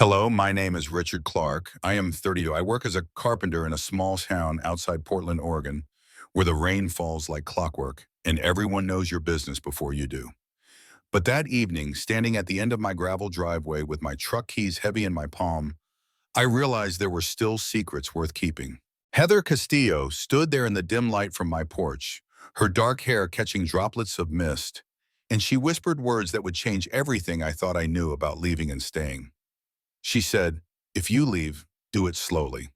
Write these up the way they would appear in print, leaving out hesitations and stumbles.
Hello, my name is Richard Clark. I am 32. I work as a carpenter in a small town outside Portland, Oregon, where the rain falls like clockwork and everyone knows your business before you do. But that evening, standing at the end of my gravel driveway with my truck keys heavy in my palm, I realized there were still secrets worth keeping. Heather Castillo stood there in the dim light from my porch, her dark hair catching droplets of mist, and she whispered words that would change everything I thought I knew about leaving and staying. She said, "If you leave, do it slowly."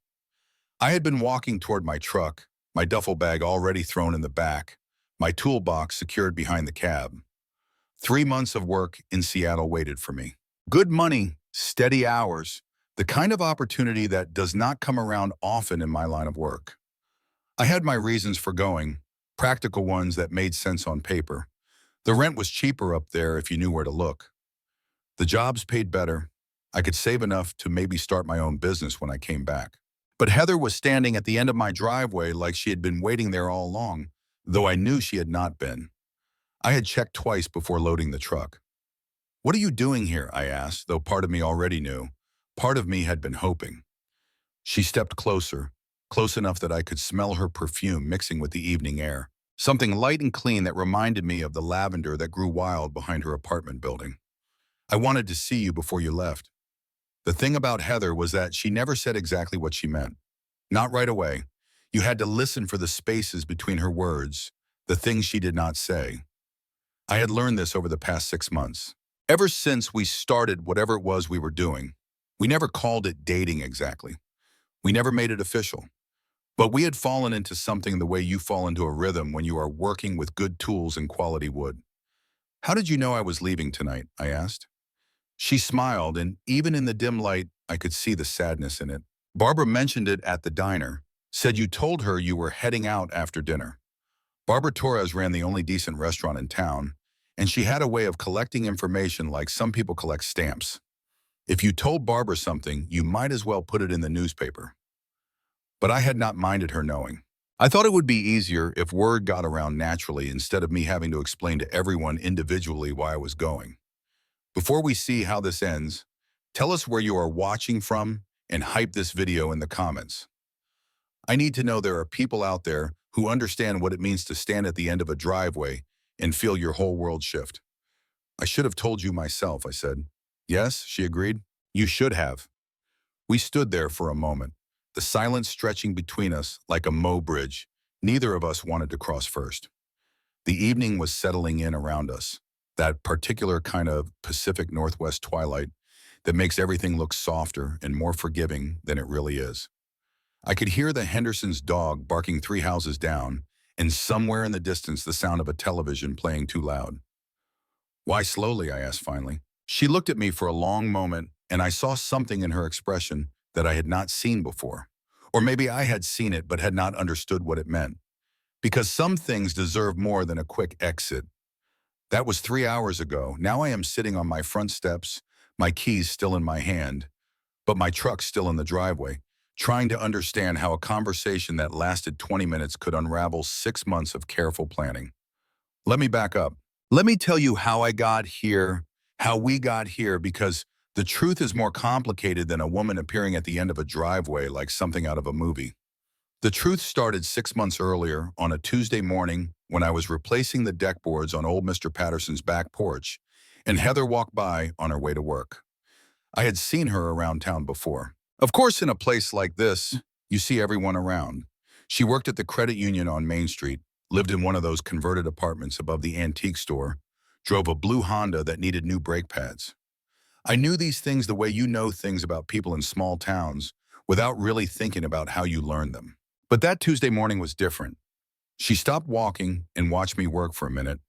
I had been walking toward my truck, my duffel bag already thrown in the back, my toolbox secured behind the cab. 3 months of work in Seattle waited for me. Good money, steady hours, the kind of opportunity that does not come around often in my line of work. I had my reasons for going, practical ones that made sense on paper. The rent was cheaper up there if you knew where to look. The jobs paid better. I could save enough to maybe start my own business when I came back. But Heather was standing at the end of my driveway like she had been waiting there all along, though I knew she had not been. I had checked twice before loading the truck. "What are you doing here?" I asked, though part of me already knew. Part of me had been hoping. She stepped closer, close enough that I could smell her perfume mixing with the evening air, something light and clean that reminded me of the lavender that grew wild behind her apartment building. "I wanted to see you before you left." The thing about Heather was that she never said exactly what she meant. Not right away. You had to listen for the spaces between her words, the things she did not say. I had learned this over the past 6 months. Ever since we started whatever it was we were doing, we never called it dating exactly. We never made it official. But we had fallen into something the way you fall into a rhythm when you are working with good tools and quality wood. "How did you know I was leaving tonight?" I asked. She smiled, and even in the dim light, I could see the sadness in it. "Barbara mentioned it at the diner, said you told her you were heading out after dinner." Barbara Torres ran the only decent restaurant in town, and she had a way of collecting information like some people collect stamps. If you told Barbara something, you might as well put it in the newspaper. But I had not minded her knowing. I thought it would be easier if word got around naturally instead of me having to explain to everyone individually why I was going. Before we see how this ends, tell us where you are watching from and hype this video in the comments. I need to know there are people out there who understand what it means to stand at the end of a driveway and feel your whole world shift. "I should have told you myself," I said. "Yes," she agreed. "You should have." We stood there for a moment, the silence stretching between us like a Moe bridge. Neither of us wanted to cross first. The evening was settling in around us, that particular kind of Pacific Northwest twilight that makes everything look softer and more forgiving than it really is. I could hear the Henderson's dog barking 3 houses down, and somewhere in the distance the sound of a television playing too loud. "Why slowly?" I asked finally. She looked at me for a long moment, and I saw something in her expression that I had not seen before. Or maybe I had seen it but had not understood what it meant. Because some things deserve more than a quick exit. That was 3 hours ago. Now I am sitting on my front steps, my keys still in my hand, but my truck still in the driveway, trying to understand how a conversation that lasted 20 minutes could unravel 6 months of careful planning. Let me back up. Let me tell you how I got here, how we got here, because the truth is more complicated than a woman appearing at the end of a driveway like something out of a movie. The truth started 6 months earlier on a Tuesday morning when I was replacing the deck boards on old Mr. Patterson's back porch, and Heather walked by on her way to work. I had seen her around town before. Of course, in a place like this, you see everyone around. She worked at the credit union on Main Street, lived in one of those converted apartments above the antique store, drove a blue Honda that needed new brake pads. I knew these things the way you know things about people in small towns without really thinking about how you learn them. But that Tuesday morning was different. She stopped walking and watched me work for a minute,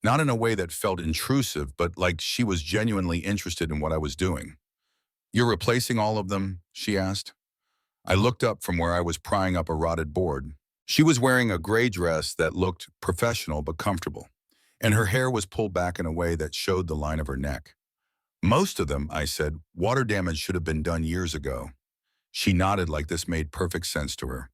not in a way that felt intrusive, but like she was genuinely interested in what I was doing. "You're replacing all of them?" she asked. I looked up from where I was prying up a rotted board. She was wearing a gray dress that looked professional but comfortable, and her hair was pulled back in a way that showed the line of her neck. "Most of them," I said. "Water damage should have been done years ago." She nodded like this made perfect sense to her.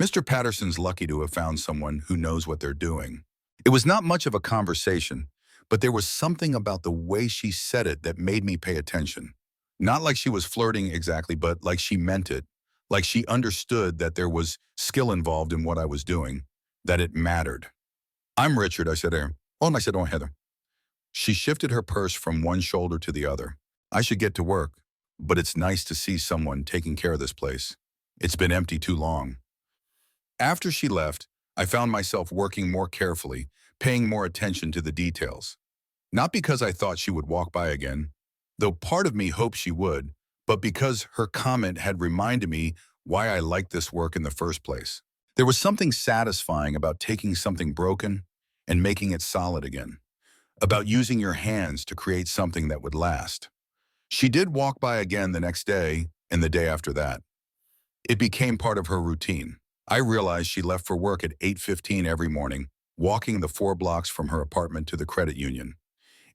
"Mr. Patterson's lucky to have found someone who knows what they're doing." It was not much of a conversation, but there was something about the way she said it that made me pay attention. Not like she was flirting exactly, but like she meant it. Like she understood that there was skill involved in what I was doing, that it mattered. I'm Richard, I said to her. Oh, and I said, oh, Heather. She shifted her purse from one shoulder to the other. I should get to work, but it's nice to see someone taking care of this place. It's been empty too long. After she left, I found myself working more carefully, paying more attention to the details. Not because I thought she would walk by again, though part of me hoped she would, but because her comment had reminded me why I liked this work in the first place. There was something satisfying about taking something broken and making it solid again, about using your hands to create something that would last. She did walk by again the next day and the day after that. It became part of her routine. I realized she left for work at 8:15 every morning, walking the 4 blocks from her apartment to the credit union.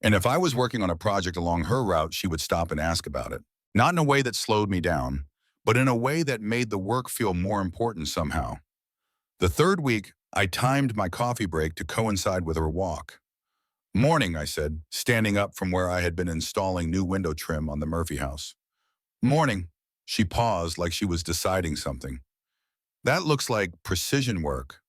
And if I was working on a project along her route, she would stop and ask about it. Not in a way that slowed me down, but in a way that made the work feel more important somehow. The third week, I timed my coffee break to coincide with her walk. Morning, I said, standing up from where I had been installing new window trim on the Murphy house. Morning. She paused like she was deciding something. That looks like precision work.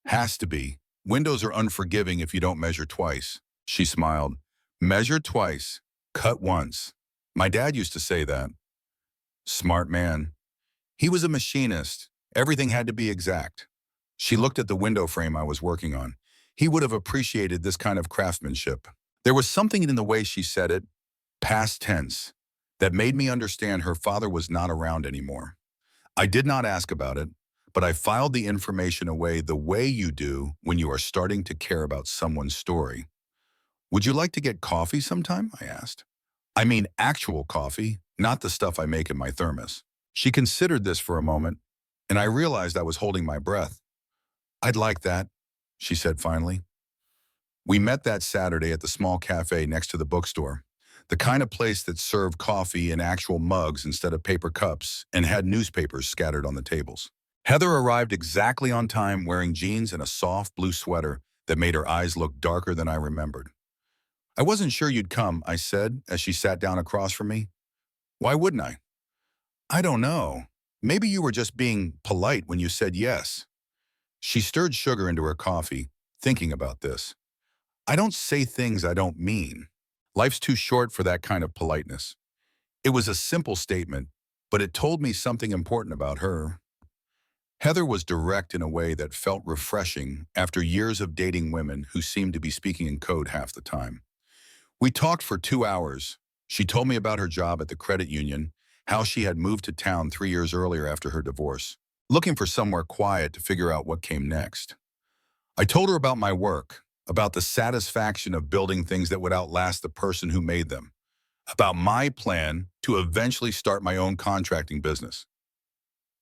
Has to be. Windows are unforgiving if you don't measure twice. She smiled. Measure twice, cut once. My dad used to say that. Smart man. He was a machinist. Everything had to be exact. She looked at the window frame I was working on. He would have appreciated this kind of craftsmanship. There was something in the way she said it, past tense, that made me understand her father was not around anymore. I did not ask about it, but I filed the information away the way you do when you are starting to care about someone's story. Would you like to get coffee sometime? I asked. I mean actual coffee, not the stuff I make in my thermos. She considered this for a moment, and I realized I was holding my breath. I'd like that, she said finally. We met that Saturday at the small cafe next to the bookstore, the kind of place that served coffee in actual mugs instead of paper cups and had newspapers scattered on the tables. Heather arrived exactly on time wearing jeans and a soft blue sweater that made her eyes look darker than I remembered. I wasn't sure you'd come, I said as she sat down across from me. Why wouldn't I? I don't know. Maybe you were just being polite when you said yes. She stirred sugar into her coffee, thinking about this. I don't say things I don't mean. Life's too short for that kind of politeness. It was a simple statement, but it told me something important about her. Heather was direct in a way that felt refreshing after years of dating women who seemed to be speaking in code half the time. We talked for 2 hours. She told me about her job at the credit union, how she had moved to town 3 years earlier after her divorce, looking for somewhere quiet to figure out what came next. I told her about my work, about the satisfaction of building things that would outlast the person who made them, about my plan to eventually start my own contracting business.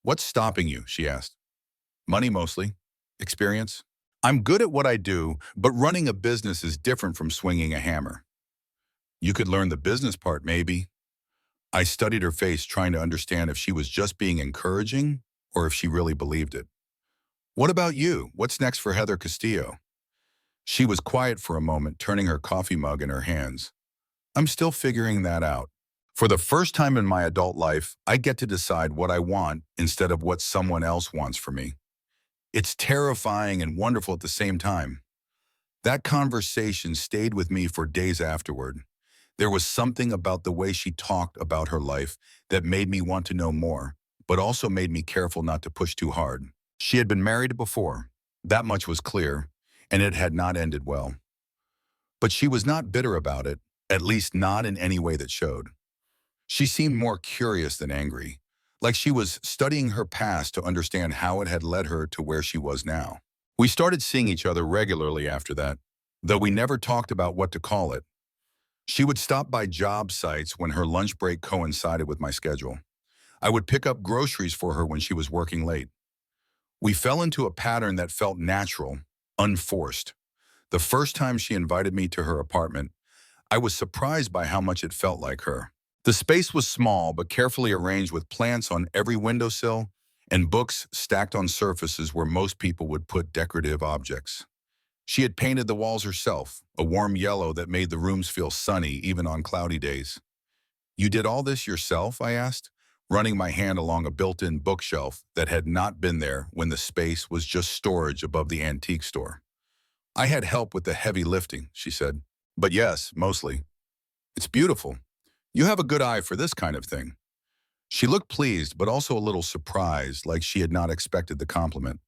What's stopping you? She asked. Money mostly. Experience. I'm good at what I do, but running a business is different from swinging a hammer. You could learn the business part, maybe. I studied her face, trying to understand if she was just being encouraging or if she really believed it. What about you? What's next for Heather Castillo? She was quiet for a moment, turning her coffee mug in her hands. I'm still figuring that out. For the first time in my adult life, I get to decide what I want instead of what someone else wants for me. It's terrifying and wonderful at the same time. That conversation stayed with me for days afterward. There was something about the way she talked about her life that made me want to know more, but also made me careful not to push too hard. She had been married before. That much was clear, and it had not ended well. But she was not bitter about it, at least not in any way that showed. She seemed more curious than angry, like she was studying her past to understand how it had led her to where she was now. We started seeing each other regularly after that, though we never talked about what to call it. She would stop by job sites when her lunch break coincided with my schedule. I would pick up groceries for her when she was working late. We fell into a pattern that felt natural, unforced. The first time she invited me to her apartment, I was surprised by how much it felt like her. The space was small but carefully arranged with plants on every windowsill and books stacked on surfaces where most people would put decorative objects. She had painted the walls herself, a warm yellow that made the rooms feel sunny even on cloudy days. You did all this yourself, I asked, running my hand along a built-in bookshelf that had not been there when the space was just storage above the antique store. I had help with the heavy lifting, she said. But yes, mostly. It's beautiful. You have a good eye for this kind of thing. She looked pleased, but also a little surprised, like she had not expected the compliment.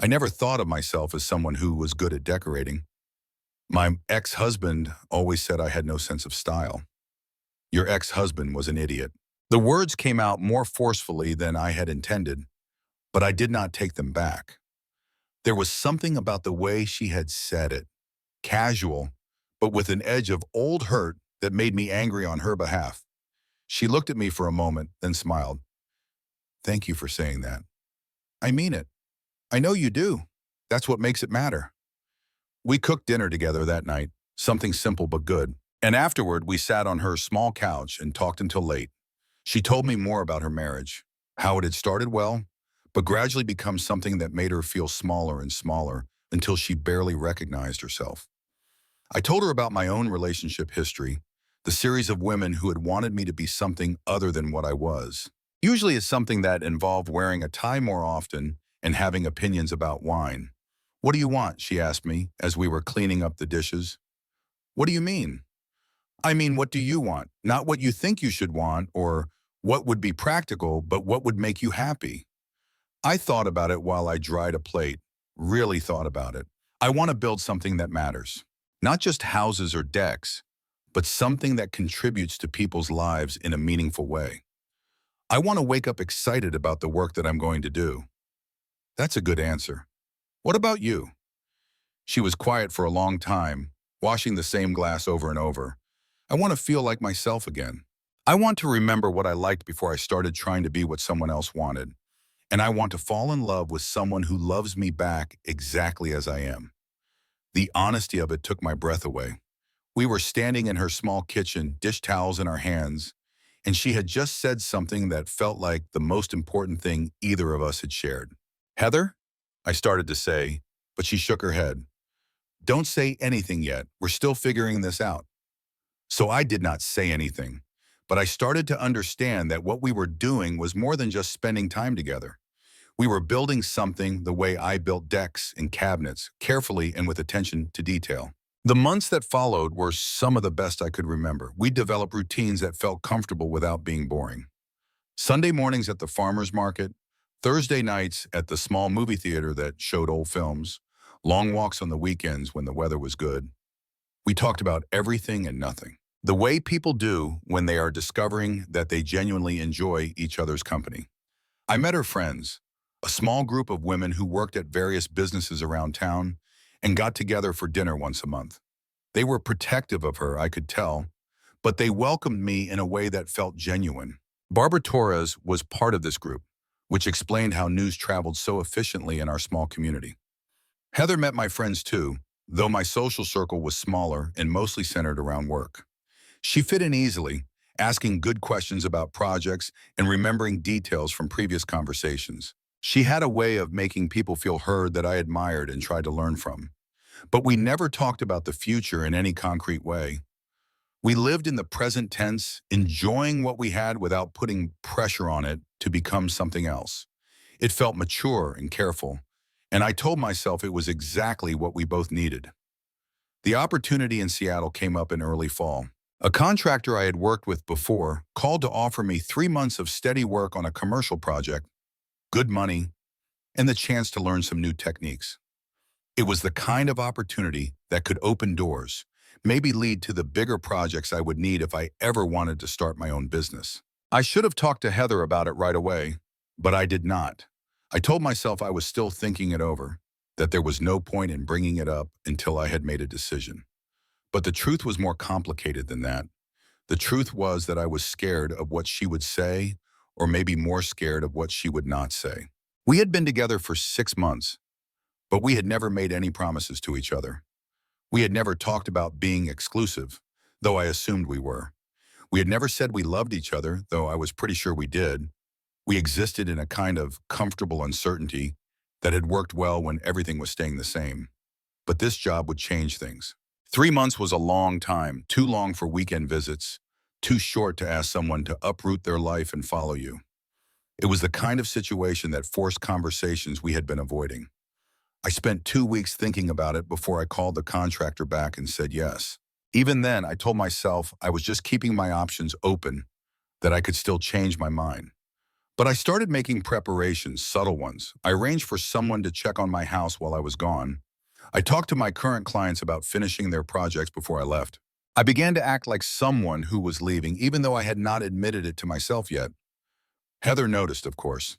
I never thought of myself as someone who was good at decorating. My ex-husband always said I had no sense of style. Your ex-husband was an idiot. The words came out more forcefully than I had intended, but I did not take them back. There was something about the way she had said it, casual, but with an edge of old hurt that made me angry on her behalf. She looked at me for a moment, then smiled. Thank you for saying that. I mean it. I know you do. That's what makes it matter. We cooked dinner together that night, something simple but good. And afterward, we sat on her small couch and talked until late. She told me more about her marriage, how it had started well, but gradually become something that made her feel smaller and smaller until she barely recognized herself. I told her about my own relationship history, the series of women who had wanted me to be something other than what I was. Usually it's something that involved wearing a tie more often and having opinions about wine. What do you want? She asked me as we were cleaning up the dishes. What do you mean? I mean, what do you want? Not what you think you should want or what would be practical, but what would make you happy. I thought about it while I dried a plate, really thought about it. I want to build something that matters. Not just houses or decks, but something that contributes to people's lives in a meaningful way. I want to wake up excited about the work that I'm going to do. That's a good answer. What about you? She was quiet for a long time, washing the same glass over and over. I want to feel like myself again. I want to remember what I liked before I started trying to be what someone else wanted. And I want to fall in love with someone who loves me back exactly as I am. The honesty of it took my breath away. We were standing in her small kitchen, dish towels in our hands, and she had just said something that felt like the most important thing either of us had shared. Heather? I started to say, but she shook her head. Don't say anything yet. We're still figuring this out. So I did not say anything, but I started to understand that what we were doing was more than just spending time together. We were building something the way I built decks and cabinets, carefully and with attention to detail. The months that followed were some of the best I could remember. We developed routines that felt comfortable without being boring. Sunday mornings at the farmer's market, Thursday nights at the small movie theater that showed old films, long walks on the weekends when the weather was good. We talked about everything and nothing. The way people do when they are discovering that they genuinely enjoy each other's company. I met her friends, a small group of women who worked at various businesses around town and got together for dinner once a month. They were protective of her, I could tell, but they welcomed me in a way that felt genuine. Barbara Torres was part of this group, which explained how news traveled so efficiently in our small community. Heather met my friends too, though my social circle was smaller and mostly centered around work. She fit in easily, asking good questions about projects and remembering details from previous conversations. She had a way of making people feel heard that I admired and tried to learn from. But we never talked about the future in any concrete way. We lived in the present tense, enjoying what we had without putting pressure on it to become something else. It felt mature and careful, and I told myself it was exactly what we both needed. The opportunity in Seattle came up in early fall. A contractor I had worked with before called to offer me 3 months of steady work on a commercial project, good money, and the chance to learn some new techniques. It was the kind of opportunity that could open doors, maybe lead to the bigger projects I would need if I ever wanted to start my own business. I should have talked to Heather about it right away, but I did not. I told myself I was still thinking it over, that there was no point in bringing it up until I had made a decision. But the truth was more complicated than that. The truth was that I was scared of what she would say, or maybe more scared of what she would not say. We had been together for 6 months, but we had never made any promises to each other. We had never talked about being exclusive, though I assumed we were. We had never said we loved each other, though I was pretty sure we did. We existed in a kind of comfortable uncertainty that had worked well when everything was staying the same. But this job would change things. 3 months was a long time, too long for weekend visits, too short to ask someone to uproot their life and follow you. It was the kind of situation that forced conversations we had been avoiding. I spent 2 weeks thinking about it before I called the contractor back and said yes. Even then, I told myself I was just keeping my options open, that I could still change my mind. But I started making preparations, subtle ones. I arranged for someone to check on my house while I was gone. I talked to my current clients about finishing their projects before I left. I began to act like someone who was leaving, even though I had not admitted it to myself yet. Heather noticed, of course.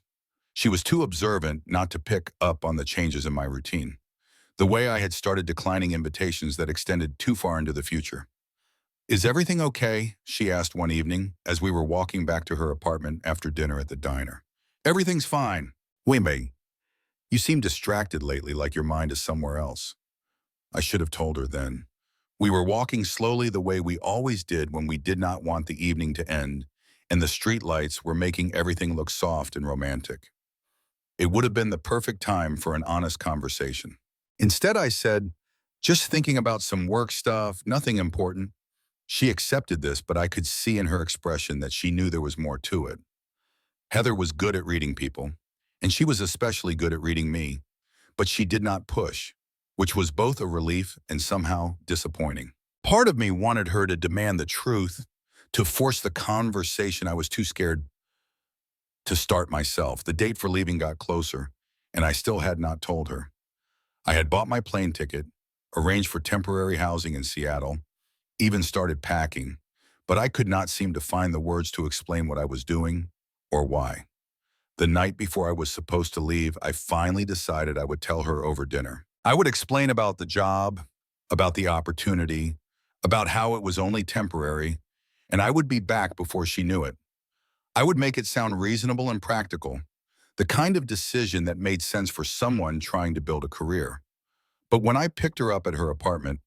She was too observant not to pick up on the changes in my routine, the way I had started declining invitations that extended too far into the future. "Is everything okay?" she asked one evening as we were walking back to her apartment after dinner at the diner. "Everything's fine." "Wait, you seem distracted lately, like your mind is somewhere else." I should have told her then. We were walking slowly the way we always did when we did not want the evening to end, and the street lights were making everything look soft and romantic. It would have been the perfect time for an honest conversation. Instead, I said, "Just thinking about some work stuff, nothing important." She accepted this, but I could see in her expression that she knew there was more to it. Heather was good at reading people, and she was especially good at reading me, but she did not push, which was both a relief and somehow disappointing. Part of me wanted her to demand the truth, to force the conversation. I was too scared to start myself. The date for leaving got closer, and I still had not told her. I had bought my plane ticket, arranged for temporary housing in Seattle, even started packing, but I could not seem to find the words to explain what I was doing or why. The night before I was supposed to leave, I finally decided I would tell her over dinner. I would explain about the job, about the opportunity, about how it was only temporary, and I would be back before she knew it. I would make it sound reasonable and practical, the kind of decision that made sense for someone trying to build a career. But when I picked her up at her apartment,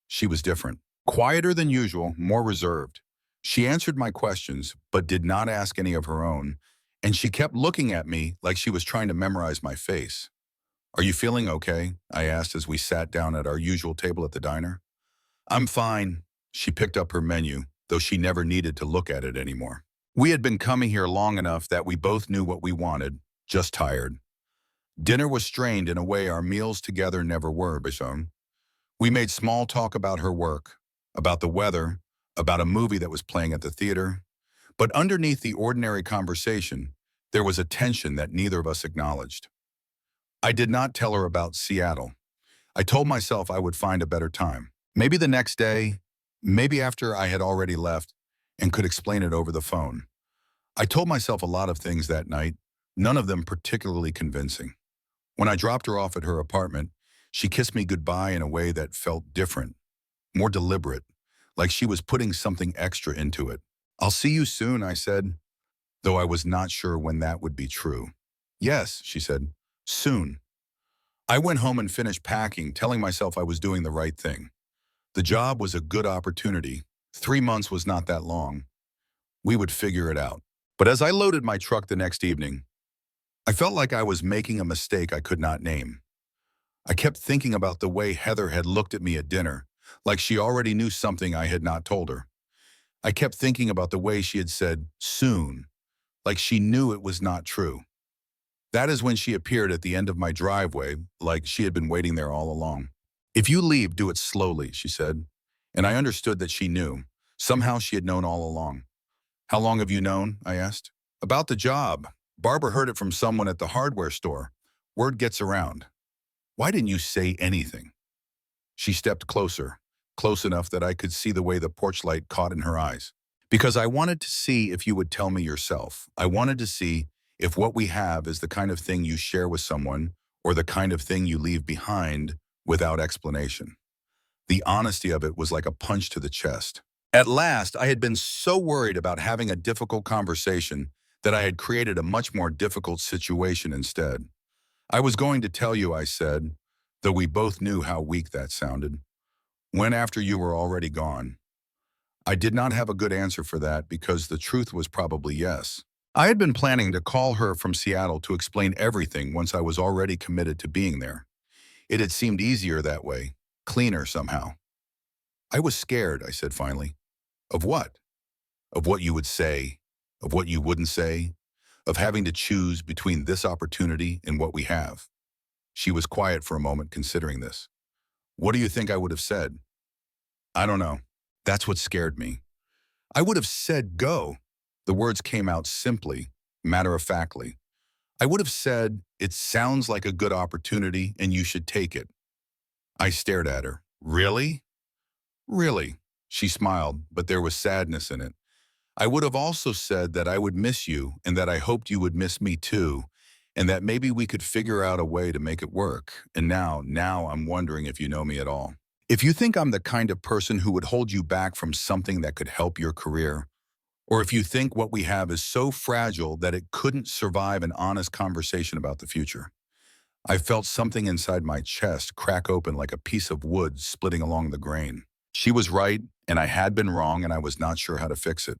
she was different. Quieter than usual, more reserved. She answered my questions, but did not ask any of her own, and she kept looking at me like she was trying to memorize my face. "Are you feeling okay?" I asked as we sat down at our usual table at the diner. "I'm fine." She picked up her menu, though she never needed to look at it anymore. We had been coming here long enough that we both knew what we wanted, just tired. Dinner was strained in a way our meals together never were, Bishon. We made small talk about her work, about the weather, about a movie that was playing at the theater. But underneath the ordinary conversation, there was a tension that neither of us acknowledged. I did not tell her about Seattle. I told myself I would find a better time. Maybe the next day, maybe after I had already left and could explain it over the phone. I told myself a lot of things that night, none of them particularly convincing. When I dropped her off at her apartment, she kissed me goodbye in a way that felt different, more deliberate, like she was putting something extra into it. "I'll see you soon," I said, though I was not sure when that would be true. "Yes," she said, "soon." I went home and finished packing, telling myself I was doing the right thing. The job was a good opportunity. 3 months was not that long. We would figure it out. But as I loaded my truck the next evening, I felt like I was making a mistake I could not name. I kept thinking about the way Heather had looked at me at dinner, like she already knew something I had not told her. I kept thinking about the way she had said, "soon," like she knew it was not true. That is when she appeared at the end of my driveway, like she had been waiting there all along. "If you leave, do it slowly," she said. And I understood that she knew. Somehow she had known all along. "How long have you known?" I asked. "About the job. Barbara heard it from someone at the hardware store. Word gets around." "Why didn't you say anything?" She stepped closer, close enough that I could see the way the porch light caught in her eyes. "Because I wanted to see if you would tell me yourself. I wanted to see if what we have is the kind of thing you share with someone or the kind of thing you leave behind without explanation." The honesty of it was like a punch to the chest. At last, I had been so worried about having a difficult conversation that I had created a much more difficult situation instead. "I was going to tell you," I said, though we both knew how weak that sounded. "When after you were already gone?" I did not have a good answer for that because the truth was probably yes. I had been planning to call her from Seattle to explain everything once I was already committed to being there. It had seemed easier that way, cleaner somehow. "I was scared," I said finally. "Of what?" of what you would say, of what you wouldn't say, of having to choose between this opportunity and what we have. She was quiet for a moment considering this. What do you think I would have said? I don't know. That's what scared me. I would have said go. The words came out simply, matter-of-factly. I would have said, it sounds like a good opportunity and you should take it. I stared at her. Really? Really? She smiled, but there was sadness in it. I would have also said that I would miss you and that I hoped you would miss me too, and that maybe we could figure out a way to make it work. And now I'm wondering if you know me at all. If you think I'm the kind of person who would hold you back from something that could help your career, or if you think what we have is so fragile that it couldn't survive an honest conversation about the future. I felt something inside my chest crack open like a piece of wood splitting along the grain. She was right, and I had been wrong, and I was not sure how to fix it.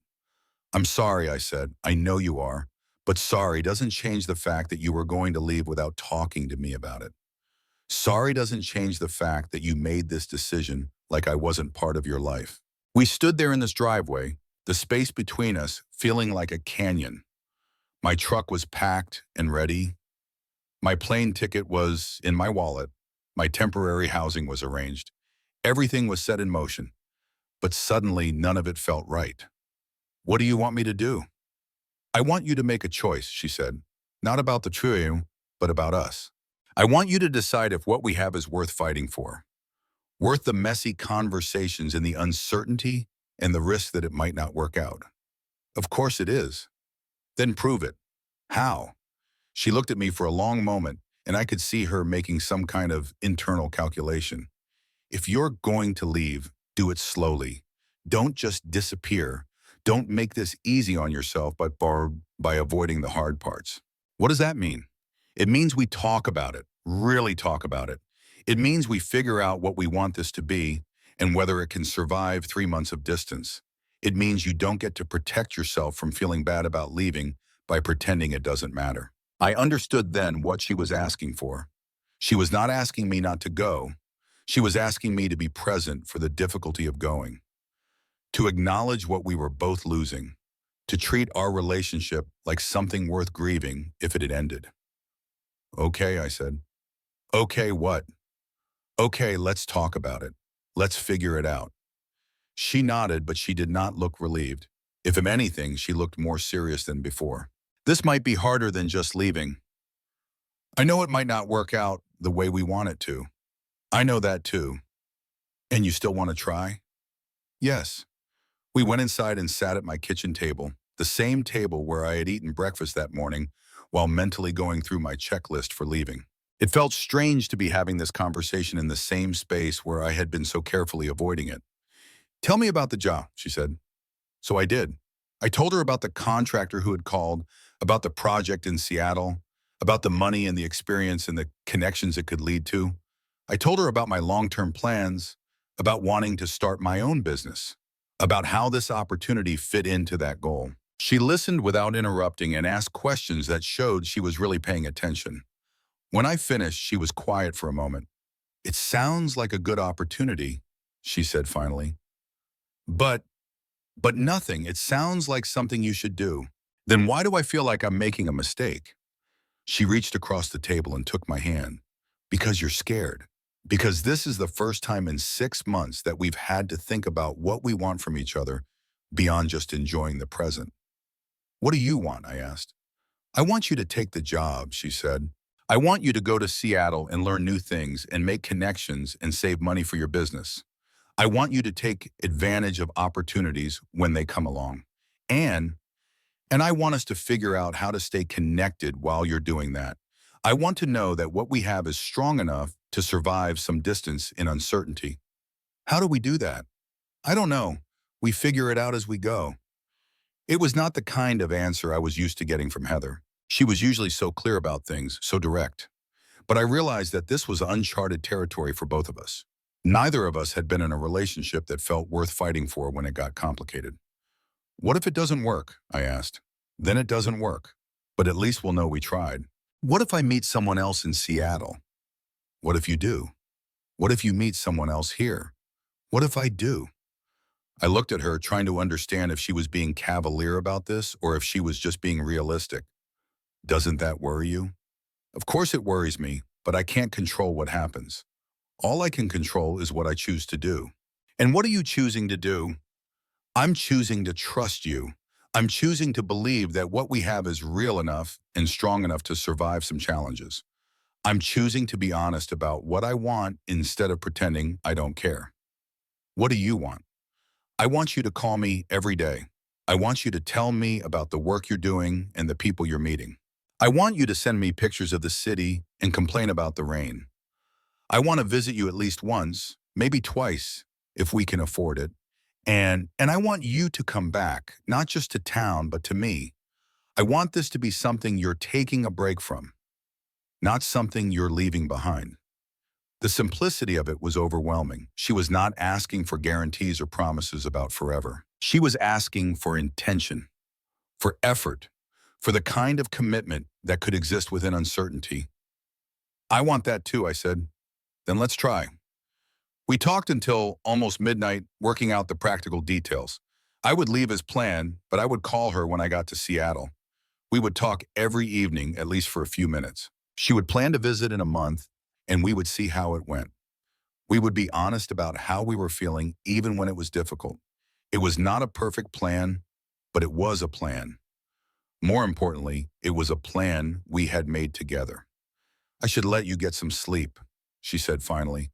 I'm sorry, I said. I know you are. But sorry doesn't change the fact that you were going to leave without talking to me about it. Sorry doesn't change the fact that you made this decision like I wasn't part of your life. We stood there in this driveway, the space between us feeling like a canyon. My truck was packed and ready. My plane ticket was in my wallet. My temporary housing was arranged. Everything was set in motion. But suddenly, none of it felt right. What do you want me to do? I want you to make a choice, she said. Not about the trio, but about us. I want you to decide if what we have is worth fighting for. Worth the messy conversations and the uncertainty and the risk that it might not work out. Of course it is. Then prove it. How? She looked at me for a long moment, and I could see her making some kind of internal calculation. If you're going to leave, do it slowly. Don't just disappear. Don't make this easy on yourself by avoiding the hard parts. What does that mean? It means we talk about it, really talk about it. It means we figure out what we want this to be and whether it can survive 3 months of distance. It means you don't get to protect yourself from feeling bad about leaving by pretending it doesn't matter. I understood then what she was asking for. She was not asking me not to go. She was asking me to be present for the difficulty of going, to acknowledge what we were both losing, to treat our relationship like something worth grieving if it had ended. Okay, I said. Okay, what? Okay, let's talk about it. Let's figure it out. She nodded, but she did not look relieved. If anything, she looked more serious than before. This might be harder than just leaving. I know it might not work out the way we want it to. I know that too. And you still want to try? Yes. We went inside and sat at my kitchen table, the same table where I had eaten breakfast that morning while mentally going through my checklist for leaving. It felt strange to be having this conversation in the same space where I had been so carefully avoiding it. Tell me about the job, she said. So I did. I told her about the contractor who had called, about the project in Seattle, about the money and the experience and the connections it could lead to. I told her about my long-term plans, about wanting to start my own business, about how this opportunity fit into that goal. She listened without interrupting and asked questions that showed she was really paying attention. When I finished, she was quiet for a moment. It sounds like a good opportunity, she said finally. But nothing. It sounds like something you should do. Then why do I feel like I'm making a mistake? She reached across the table and took my hand. Because you're scared. Because this is the first time in 6 months that we've had to think about what we want from each other beyond just enjoying the present. What do you want? I asked. I want you to take the job, she said. I want you to go to Seattle and learn new things and make connections and save money for your business. I want you to take advantage of opportunities when they come along. And I want us to figure out how to stay connected while you're doing that. I want to know that what we have is strong enough to survive some distance in uncertainty. How do we do that? I don't know. We figure it out as we go. It was not the kind of answer I was used to getting from Heather. She was usually so clear about things, so direct. But I realized that this was uncharted territory for both of us. Neither of us had been in a relationship that felt worth fighting for when it got complicated. What if it doesn't work? I asked. Then it doesn't work. But at least we'll know we tried. What if I meet someone else in Seattle? What if you do? What if you meet someone else here? What if I do? I looked at her, trying to understand if she was being cavalier about this or if she was just being realistic. Doesn't that worry you? Of course it worries me, but I can't control what happens. All I can control is what I choose to do. And what are you choosing to do? I'm choosing to trust you. I'm choosing to believe that what we have is real enough and strong enough to survive some challenges. I'm choosing to be honest about what I want instead of pretending I don't care. What do you want? I want you to call me every day. I want you to tell me about the work you're doing and the people you're meeting. I want you to send me pictures of the city and complain about the rain. I want to visit you at least once, maybe twice, if we can afford it. And I want you to come back, not just to town, but to me. I want this to be something you're taking a break from, not something you're leaving behind. The simplicity of it was overwhelming. She was not asking for guarantees or promises about forever. She was asking for intention, for effort, for the kind of commitment that could exist within uncertainty. I want that too, I said. Then let's try. We talked until almost midnight, working out the practical details. I would leave as planned, but I would call her when I got to Seattle. We would talk every evening, at least for a few minutes. She would plan to visit in a month, and we would see how it went. We would be honest about how we were feeling, even when it was difficult. It was not a perfect plan, but it was a plan. More importantly, it was a plan we had made together. I should let you get some sleep, she said finally.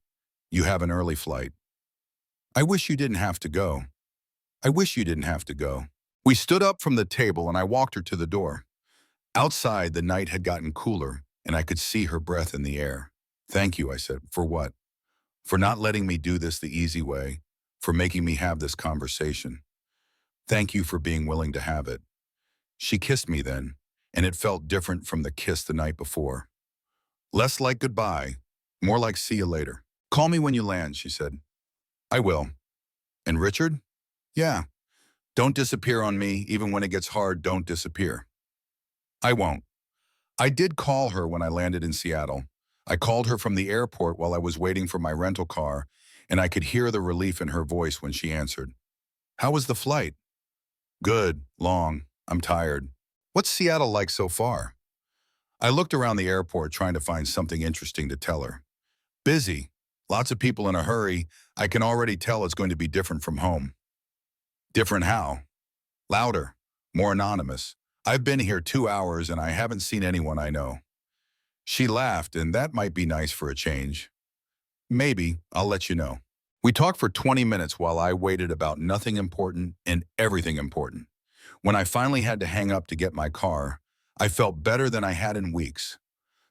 You have an early flight. I wish you didn't have to go. I wish you didn't have to go. We stood up from the table and I walked her to the door. Outside, the night had gotten cooler and I could see her breath in the air. Thank you, I said. For what? For not letting me do this the easy way, for making me have this conversation. Thank you for being willing to have it. She kissed me then, and it felt different from the kiss the night before. Less like goodbye, more like see you later. Call me when you land, she said. I will. And Richard? Yeah. Don't disappear on me, even when it gets hard, don't disappear. I won't. I did call her when I landed in Seattle. I called her from the airport while I was waiting for my rental car, and I could hear the relief in her voice when she answered. How was the flight? Good, long. I'm tired. What's Seattle like so far? I looked around the airport trying to find something interesting to tell her. Busy. Lots of people in a hurry. I can already tell it's going to be different from home. Different how? Louder. More anonymous. I've been here 2 hours and I haven't seen anyone I know. She laughed, and that might be nice for a change. Maybe. I'll let you know. We talked for 20 minutes while I waited about nothing important and everything important. When I finally had to hang up to get my car, I felt better than I had in weeks.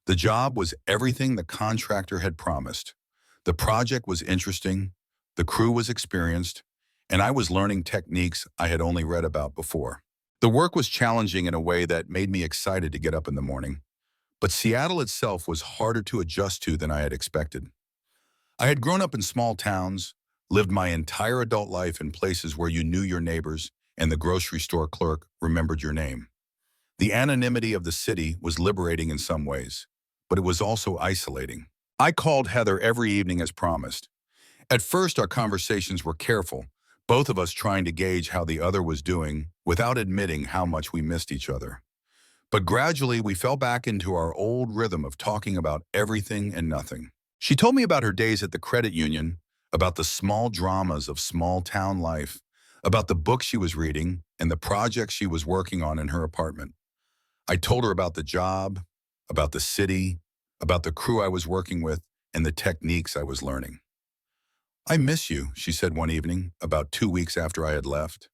The job was everything the contractor had promised. The project was interesting, the crew was experienced, and I was learning techniques I had only read about before. The work was challenging in a way that made me excited to get up in the morning. But Seattle itself was harder to adjust to than I had expected. I had grown up in small towns, lived my entire adult life in places where you knew your neighbors and the grocery store clerk remembered your name. The anonymity of the city was liberating in some ways, but it was also isolating. I called Heather every evening as promised. At first, our conversations were careful, both of us trying to gauge how the other was doing without admitting how much we missed each other. But gradually, we fell back into our old rhythm of talking about everything and nothing. She told me about her days at the credit union, about the small dramas of small town life, about the books she was reading and the projects she was working on in her apartment. I told her about the job, about the city, about the crew I was working with, and the techniques I was learning. I miss you, she said one evening, about 2 weeks after I had left.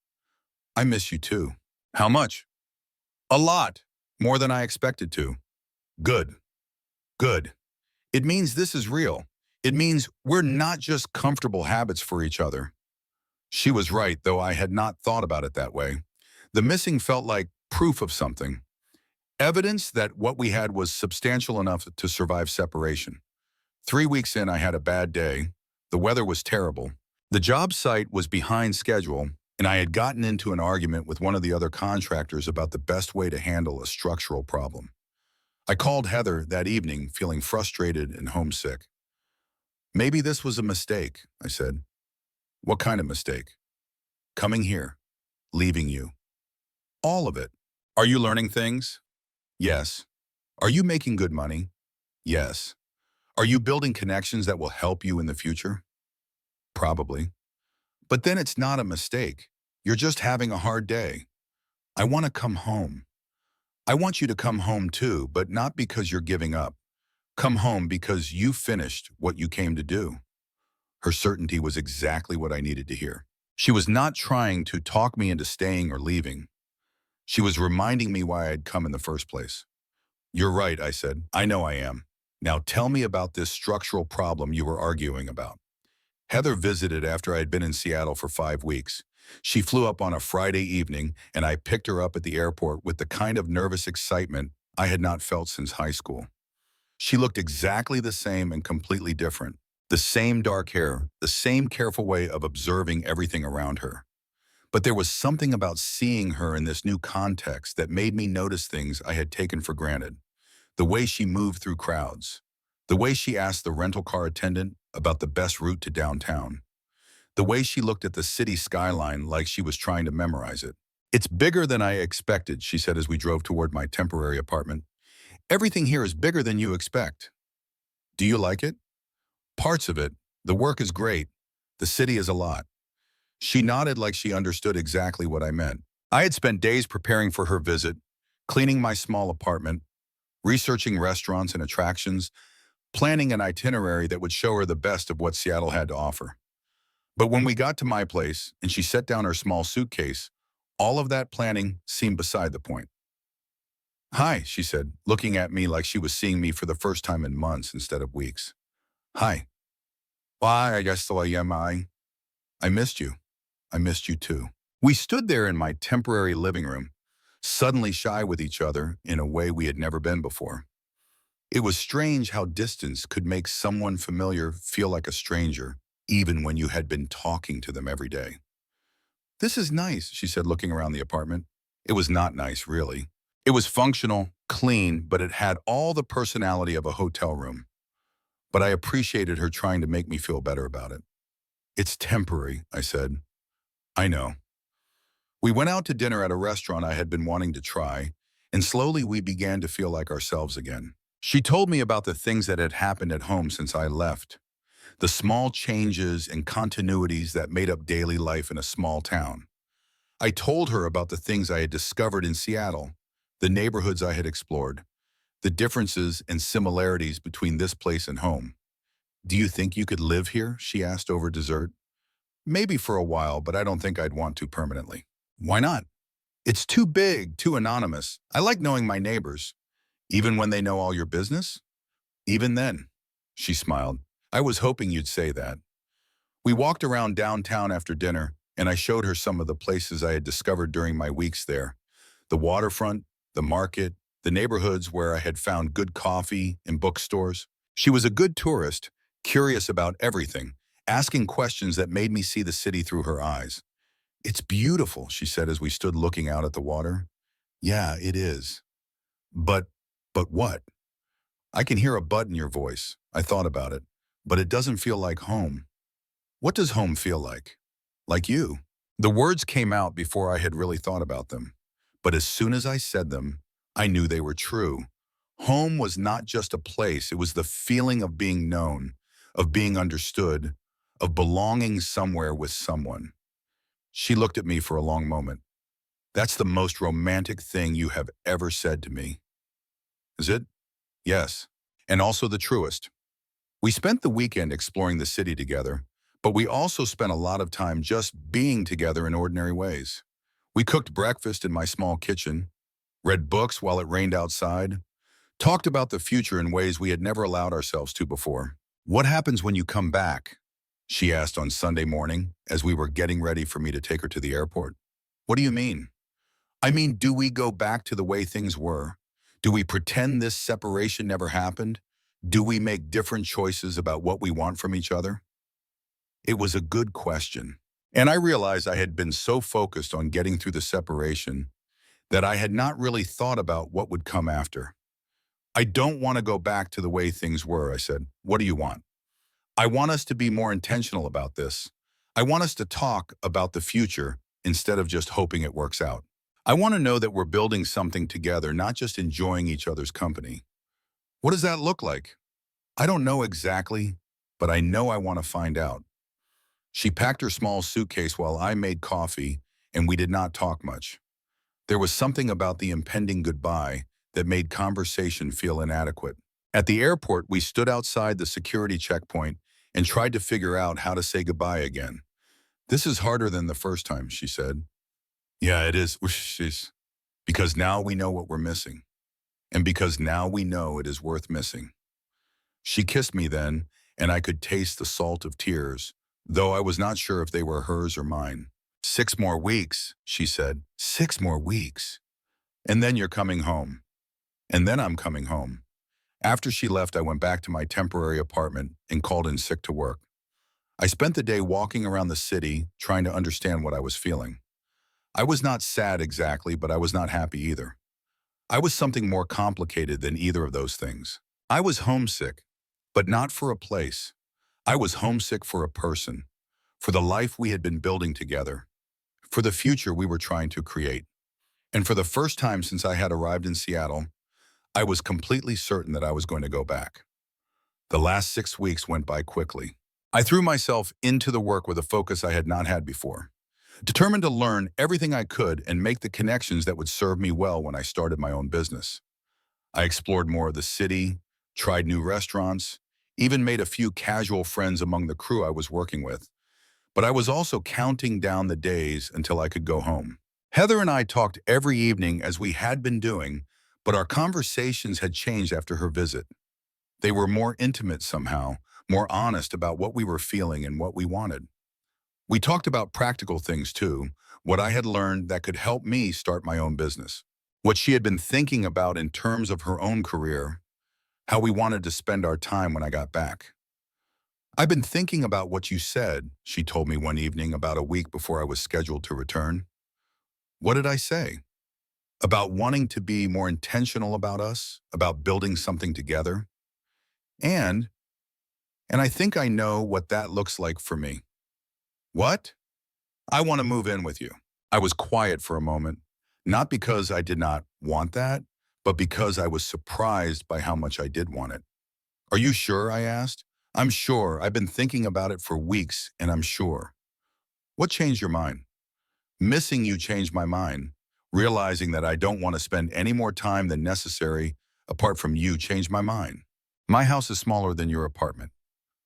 I miss you too. How much? A lot. More than I expected to. Good. Good. It means this is real. It means we're not just comfortable habits for each other. She was right, though I had not thought about it that way. The missing felt like proof of something. Evidence that what we had was substantial enough to survive separation. 3 weeks in, I had a bad day. The weather was terrible. The job site was behind schedule, and I had gotten into an argument with one of the other contractors about the best way to handle a structural problem. I called Heather that evening, feeling frustrated and homesick. Maybe this was a mistake, I said. What kind of mistake? Coming here, leaving you. All of it. Are you learning things? Yes. Are you making good money? Yes. Are you building connections that will help you in the future? Probably. But then it's not a mistake. You're just having a hard day. I want to come home. I want you to come home too, but not because you're giving up. Come home because you finished what you came to do. Her certainty was exactly what I needed to hear. She was not trying to talk me into staying or leaving. She was reminding me why I'd come in the first place. You're right, I said. I know I am. Now tell me about this structural problem you were arguing about. Heather visited after I had been in Seattle for 5 weeks. She flew up on a Friday evening, and I picked her up at the airport with the kind of nervous excitement I had not felt since high school. She looked exactly the same and completely different. The same dark hair, the same careful way of observing everything around her. But there was something about seeing her in this new context that made me notice things I had taken for granted. The way she moved through crowds. The way she asked the rental car attendant about the best route to downtown. The way she looked at the city skyline like she was trying to memorize it. It's bigger than I expected, she said as we drove toward my temporary apartment. Everything here is bigger than you expect. Do you like it? Parts of it. The work is great. The city is a lot. She nodded like she understood exactly what I meant. I had spent days preparing for her visit, cleaning my small apartment, researching restaurants and attractions, planning an itinerary that would show her the best of what Seattle had to offer. But when we got to my place and she set down her small suitcase, all of that planning seemed beside the point. Hi, she said, looking at me like she was seeing me for the first time in months instead of weeks. Hi. Why, I guess so I am I missed you. I missed you too. We stood there in my temporary living room, suddenly shy with each other in a way we had never been before. It was strange how distance could make someone familiar feel like a stranger, even when you had been talking to them every day. This is nice, she said, looking around the apartment. It was not nice, really. It was functional, clean, but it had all the personality of a hotel room. But I appreciated her trying to make me feel better about it. It's temporary, I said. I know. We went out to dinner at a restaurant I had been wanting to try, and slowly we began to feel like ourselves again. She told me about the things that had happened at home since I left, the small changes and continuities that made up daily life in a small town. I told her about the things I had discovered in Seattle, the neighborhoods I had explored, the differences and similarities between this place and home. Do you think you could live here? She asked over dessert. Maybe for a while, but I don't think I'd want to permanently. Why not? It's too big, too anonymous. I like knowing my neighbors. Even when they know all your business? Even then, she smiled. I was hoping you'd say that. We walked around downtown after dinner, and I showed her some of the places I had discovered during my weeks there. The waterfront, the market, the neighborhoods where I had found good coffee and bookstores. She was a good tourist, curious about everything, asking questions that made me see the city through her eyes. It's beautiful, she said as we stood looking out at the water. Yeah, it is. But, but what? I can hear a but in your voice. I thought about it. But it doesn't feel like home. What does home feel like? Like you. The words came out before I had really thought about them. But as soon as I said them, I knew they were true. Home was not just a place. It was the feeling of being known, of being understood, of belonging somewhere with someone. She looked at me for a long moment. That's the most romantic thing you have ever said to me. Is it? Yes. And also the truest. We spent the weekend exploring the city together, but we also spent a lot of time just being together in ordinary ways. We cooked breakfast in my small kitchen, read books while it rained outside, talked about the future in ways we had never allowed ourselves to before. What happens when you come back? She asked on Sunday morning as we were getting ready for me to take her to the airport. What do you mean? I mean, do we go back to the way things were? Do we pretend this separation never happened? Do we make different choices about what we want from each other? It was a good question. And I realized I had been so focused on getting through the separation that I had not really thought about what would come after. I don't want to go back to the way things were, I said. What do you want? I want us to be more intentional about this. I want us to talk about the future, instead of just hoping it works out. I want to know that we're building something together, not just enjoying each other's company. What does that look like? I don't know exactly, but I know I want to find out. She packed her small suitcase while I made coffee, and we did not talk much. There was something about the impending goodbye that made conversation feel inadequate. At the airport, we stood outside the security checkpoint and tried to figure out how to say goodbye again. This is harder than the first time, she said. Yeah, it is. She's because now we know what we're missing, and because now we know it is worth missing. She kissed me then, and I could taste the salt of tears, though I was not sure if they were hers or mine. 6 more weeks, she said. 6 more weeks. And then you're coming home. And then I'm coming home. After she left, I went back to my temporary apartment and called in sick to work. I spent the day walking around the city, trying to understand what I was feeling. I was not sad exactly, but I was not happy either. I was something more complicated than either of those things. I was homesick, but not for a place. I was homesick for a person, for the life we had been building together, for the future we were trying to create. And for the first time since I had arrived in Seattle, I was completely certain that I was going to go back. The last 6 weeks went by quickly. I threw myself into the work with a focus I had not had before, determined to learn everything I could and make the connections that would serve me well when I started my own business. I explored more of the city, tried new restaurants, even made a few casual friends among the crew I was working with. But I was also counting down the days until I could go home. Heather and I talked every evening as we had been doing, but our conversations had changed after her visit. They were more intimate somehow, more honest about what we were feeling and what we wanted. We talked about practical things too, what I had learned that could help me start my own business, what she had been thinking about in terms of her own career, how we wanted to spend our time when I got back. I've been thinking about what you said, she told me one evening about a week before I was scheduled to return. What did I say? About wanting to be more intentional about us, about building something together. And, and I think I know what that looks like for me. What? I want to move in with you. I was quiet for a moment, not because I did not want that, but because I was surprised by how much I did want it. Are you sure? I asked. I'm sure. I've been thinking about it for weeks, and I'm sure. What changed your mind? Missing you changed my mind. Realizing that I don't want to spend any more time than necessary apart from you changed my mind. My house is smaller than your apartment.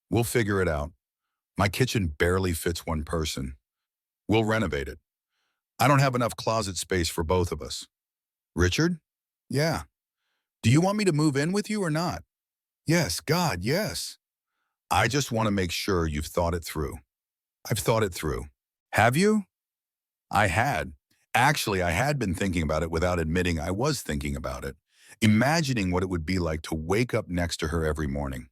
We'll figure it out. My kitchen barely fits one person. We'll renovate it. I don't have enough closet space for both of us. Richard? Yeah. Do you want me to move in with you or not? Yes, God, yes. I just want to make sure you've thought it through. I've thought it through. Have you? I had. Actually, I had been thinking about it without admitting I was thinking about it, imagining what it would be like to wake up next to her every morning,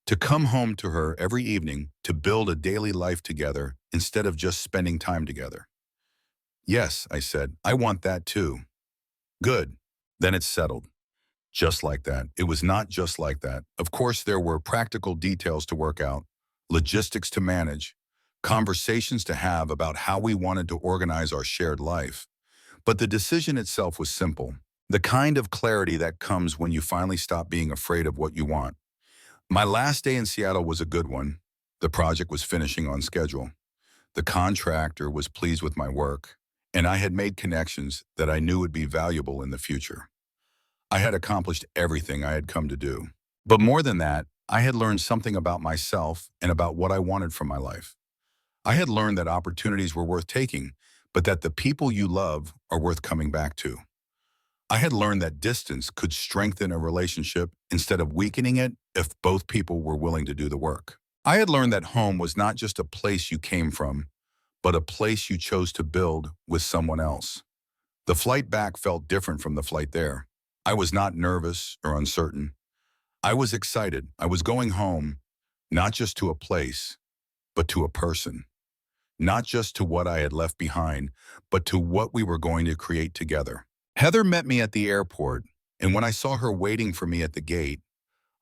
to come home to her every evening, to build a daily life together instead of just spending time together. Yes, I said, I want that too. Good. Then it's settled. Just like that. It was not just like that. Of course, there were practical details to work out, logistics to manage, conversations to have about how we wanted to organize our shared life. But the decision itself was simple. The kind of clarity that comes when you finally stop being afraid of what you want. My last day in Seattle was a good one. The project was finishing on schedule. The contractor was pleased with my work, and I had made connections that I knew would be valuable in the future. I had accomplished everything I had come to do. But more than that, I had learned something about myself and about what I wanted from my life. I had learned that opportunities were worth taking, but that the people you love are worth coming back to. I had learned that distance could strengthen a relationship instead of weakening it if both people were willing to do the work. I had learned that home was not just a place you came from, but a place you chose to build with someone else. The flight back felt different from the flight there. I was not nervous or uncertain. I was excited. I was going home, not just to a place, but to a person. Not just to what I had left behind, but to what we were going to create together. Heather met me at the airport, and when I saw her waiting for me at the gate,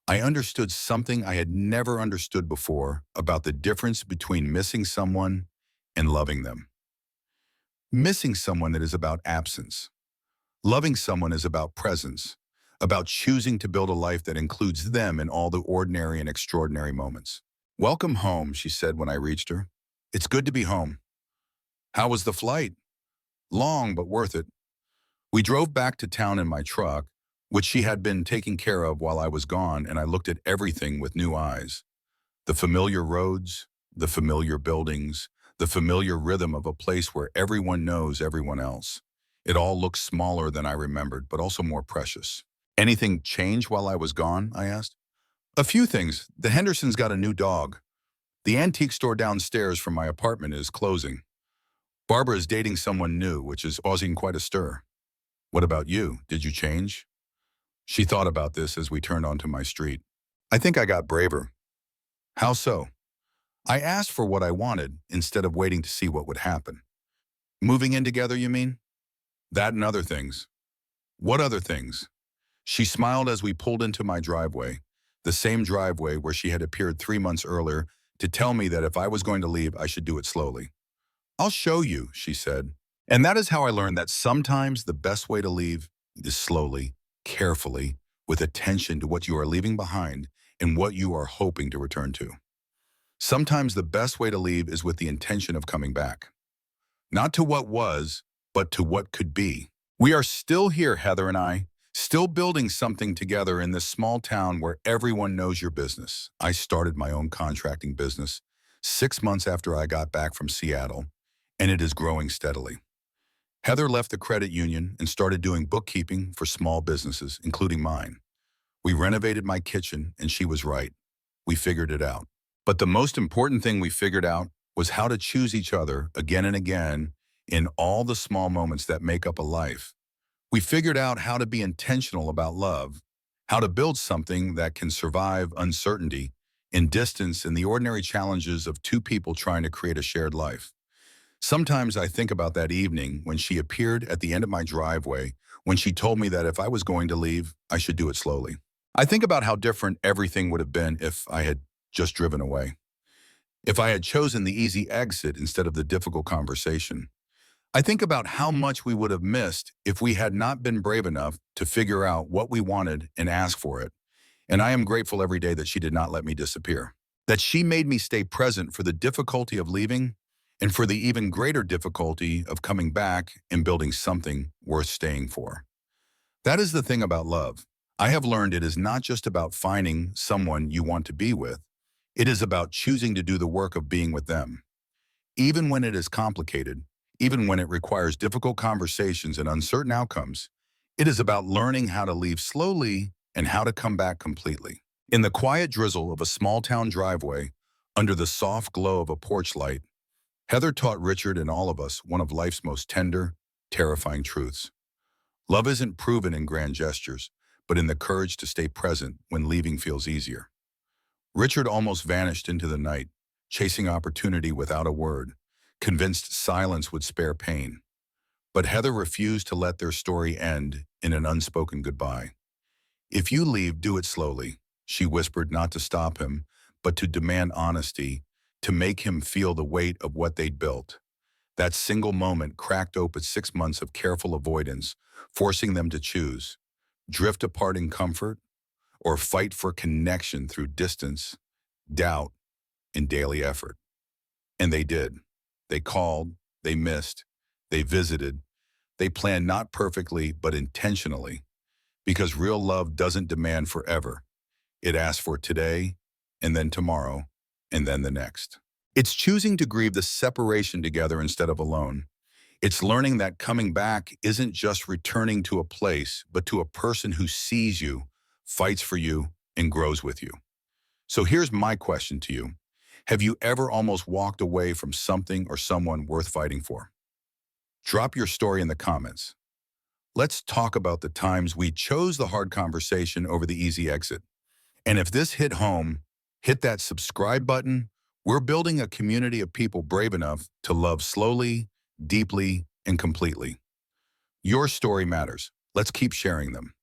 I understood something I had never understood before about the difference between missing someone and loving them. Missing someone, it is about absence. Loving someone is about presence, about choosing to build a life that includes them in all the ordinary and extraordinary moments. "Welcome home," she said when I reached her. "It's good to be home." "How was the flight?" "Long, but worth it." We drove back to town in my truck, which she had been taking care of while I was gone, and I looked at everything with new eyes. The familiar roads, the familiar buildings, the familiar rhythm of a place where everyone knows everyone else. It all looked smaller than I remembered, but also more precious. "Anything change while I was gone?" I asked. "A few things. The Hendersons got a new dog. The antique store downstairs from my apartment is closing. Barbara is dating someone new, which is causing quite a stir." "What about you? Did you change?" She thought about this as we turned onto my street. "I think I got braver." "How so?" "I asked for what I wanted instead of waiting to see what would happen." "Moving in together, you mean?" "That and other things." "What other things?" She smiled as we pulled into my driveway, the same driveway where she had appeared 3 months earlier to tell me that if I was going to leave, I should do it slowly. "I'll show you," she said. And that is how I learned that sometimes the best way to leave is slowly, carefully, with attention to what you are leaving behind and what you are hoping to return to. Sometimes the best way to leave is with the intention of coming back. Not to what was, but to what could be. We are still here, Heather and I, still building something together in this small town where everyone knows your business. I started my own contracting business 6 months after I got back from Seattle, and it is growing steadily. Heather left the credit union and started doing bookkeeping for small businesses, including mine. We renovated my kitchen, and she was right. We figured it out. But the most important thing we figured out was how to choose each other again and again in all the small moments that make up a life. We figured out how to be intentional about love, how to build something that can survive uncertainty and distance and the ordinary challenges of two people trying to create a shared life. Sometimes I think about that evening when she appeared at the end of my driveway, when she told me that if I was going to leave, I should do it slowly. I think about how different everything would have been if I had just driven away, if I had chosen the easy exit instead of the difficult conversation. I think about how much we would have missed if we had not been brave enough to figure out what we wanted and ask for it. And I am grateful every day that she did not let me disappear, that she made me stay present for the difficulty of leaving and for the even greater difficulty of coming back and building something worth staying for. That is the thing about love. I have learned it is not just about finding someone you want to be with. It is about choosing to do the work of being with them. Even when it is complicated, even when it requires difficult conversations and uncertain outcomes, it is about learning how to leave slowly and how to come back completely. In the quiet drizzle of a small town driveway, under the soft glow of a porch light, Heather taught Richard and all of us one of life's most tender, terrifying truths. Love isn't proven in grand gestures, but in the courage to stay present when leaving feels easier. Richard almost vanished into the night, chasing opportunity without a word, convinced silence would spare pain. But Heather refused to let their story end in an unspoken goodbye. "If you leave, do it slowly," she whispered, not to stop him, but to demand honesty, to make him feel the weight of what they'd built. That single moment cracked open 6 months of careful avoidance, forcing them to choose: drift apart in comfort or fight for connection through distance, doubt, and daily effort. And they did. They called, they missed, they visited, they planned not perfectly but intentionally, because real love doesn't demand forever. It asks for today, and then tomorrow, and then the next. It's choosing to grieve the separation together instead of alone. It's learning that coming back isn't just returning to a place, but to a person who sees you, fights for you, and grows with you. So here's my question to you. Have you ever almost walked away from something or someone worth fighting for? Drop your story in the comments. Let's talk about the times we chose the hard conversation over the easy exit. And if this hit home, hit that subscribe button. We're building a community of people brave enough to love slowly, deeply, and completely. Your story matters. Let's keep sharing them.